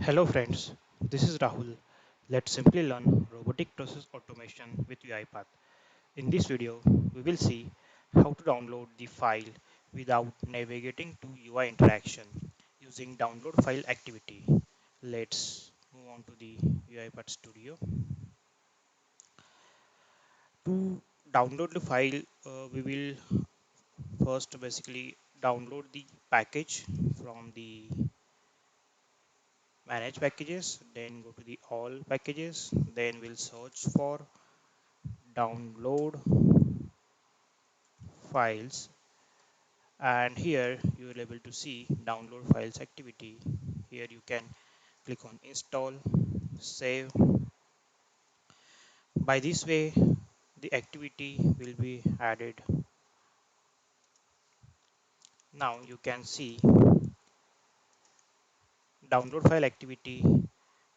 Hello friends, this is Rahul. Let's simply learn robotic process automation with UiPath. In this video, we will see how to download the file without navigating to UI interaction using download file activity. Let's move on to the UiPath Studio. To download the file, we will first basically download the package from the manage packages, then go to the all packages, then we'll search for download files, and here you will able to see download files activity. Here you can click on install, save. By this way the activity will be added. Now you can see download file activity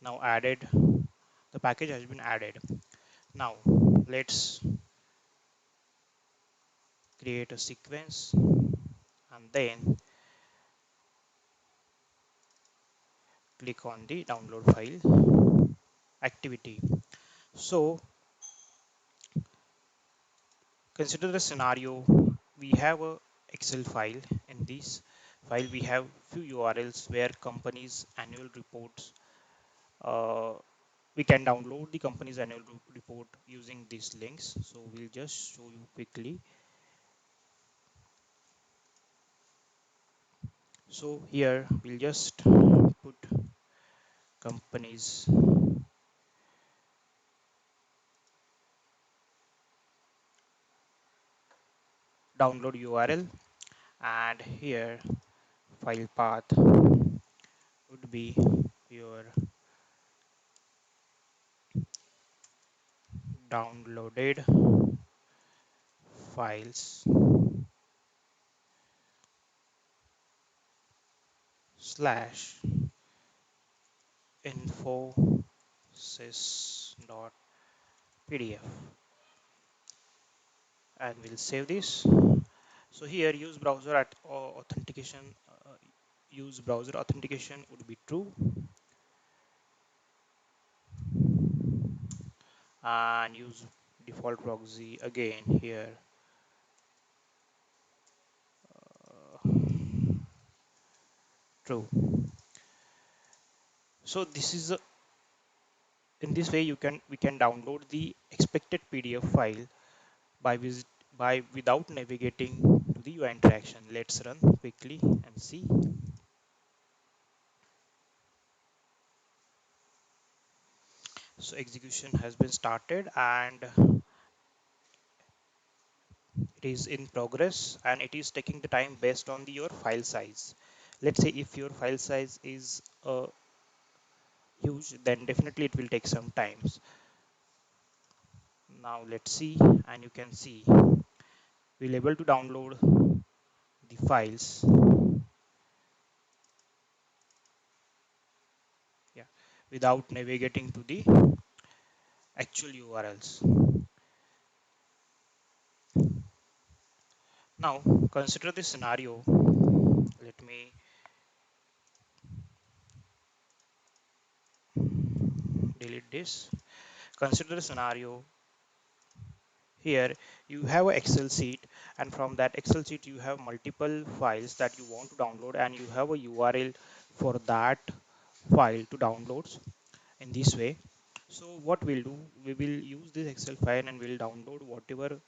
now added. The package has been added. Now let's create a sequence and then click on the download file activity. So consider the scenario. We have a Excel file. In this file we have few URLs where companies annual reports. uh, we can download the company's annual report using these links, so we'll just show you quickly. So here we'll just put companies download URL, and here file path would be your downloaded files slash info sys.pdf, and we'll save this. So here use browser at authentication, use browser authentication would be true, and use default proxy again here, true. So this is in this way we can download the expected PDF file by visit by without navigating to the UI interaction. Let's run quickly and see. So execution has been started and it is in progress, and it is taking the time based on your file size. Let's say if your file size is huge, then definitely it will take some times. Now let's see, and you can see we'll able to download the files, yeah, without navigating to the actual URLs. Now consider this scenario. Let me delete this. Consider the scenario. Here you have an Excel sheet, and from that Excel sheet you have multiple files that you want to download, and you have a URL for that file to download in this way. So what we'll do, we will use this Excel file and we'll download whatever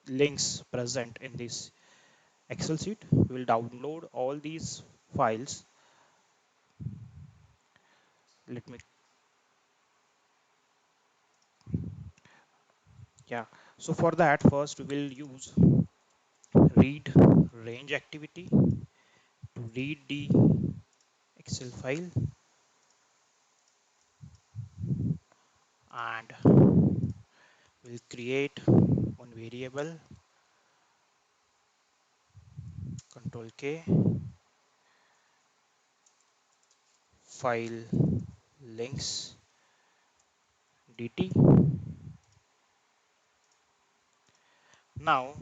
links present in this Excel sheet. We will download all these files. Let me, yeah. So for that, first we will use read range activity to read the Excel file, and we'll create one variable, control K, file links dt. Now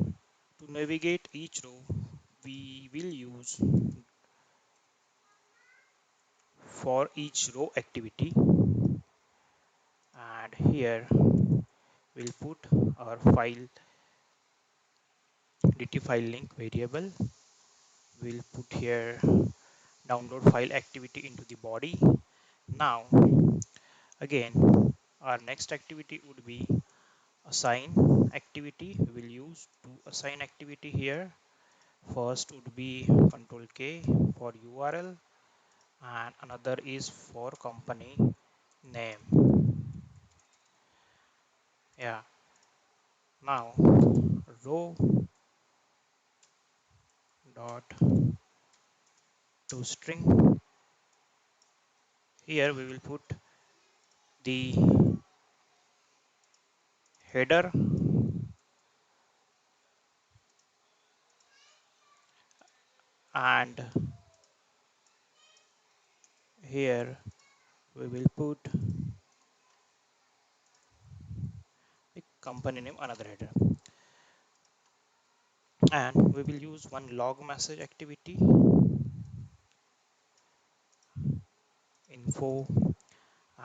to navigate each row we will use for each row activity, and here we'll put our file dt file link variable. We'll put here download file activity into the body. Now again, our next activity would be assign activity. We will use to assign activity here. First would be control K for URL, and another is for company name. Yeah. Now row dot to string. Here we will put the header, and here we will put the company name, another header, and we will use one log message activity info,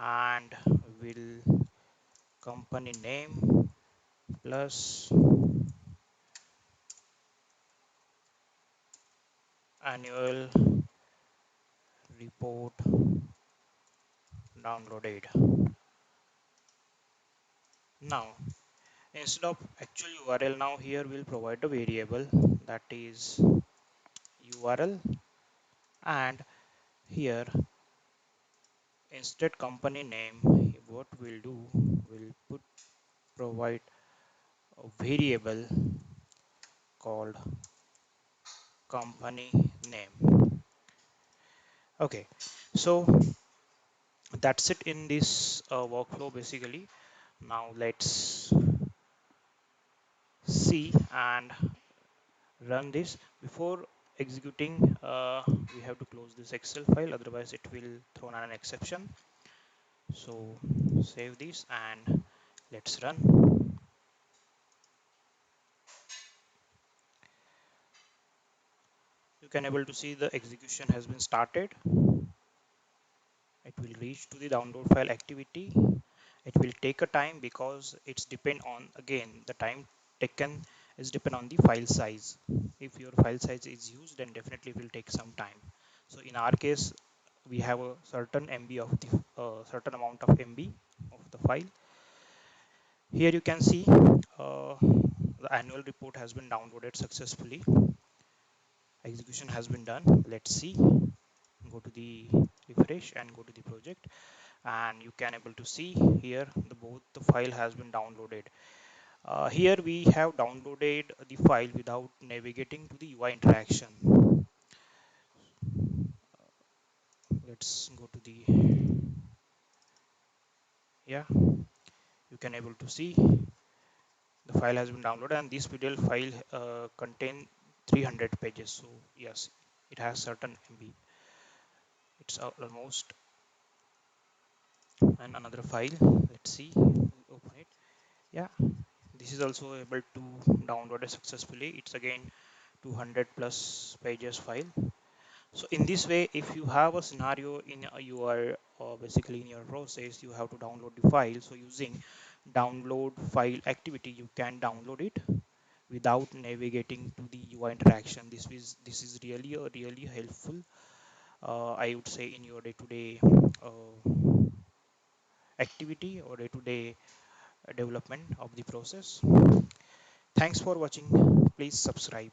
and will company name plus annual report downloaded. Now instead of actual URL, now here we'll provide a variable that is URL, and here instead company name, what we'll do, we'll provide a variable called company name. Okay, so that's it in this workflow basically. Now let's see and run this. Before executing, we have to close this Excel file, otherwise it will throw an exception. So save this and let's run. You can able to see the execution has been started. It will reach to the download file activity. It will take a time because it's depend on, again, the time taken is depend on the file size. If your file size is used, then definitely it will take some time. So in our case, we have a certain MB of the certain amount of MB of the file. Here you can see the annual report has been downloaded successfully. Execution has been done. Let's see. Go to the refresh and go to the project, and you can able to see here both the file has been downloaded. Here we have downloaded the file without navigating to the UI interaction. Let's go to the, yeah, you can able to see the file has been downloaded, and this PDF file contain 300 pages. So yes, it has certain MB. It's almost. And another file, let's see, open it. Yeah, this is also able to download it successfully. It's again 200 plus pages file. So in this way, if you have a scenario in your basically in your process, you have to download the file. So using download file activity, you can download it without navigating to the UI interaction. This is really helpful, I would say, in your day-to-day activity or day-to-day development of the process. Thanks for watching. Please subscribe.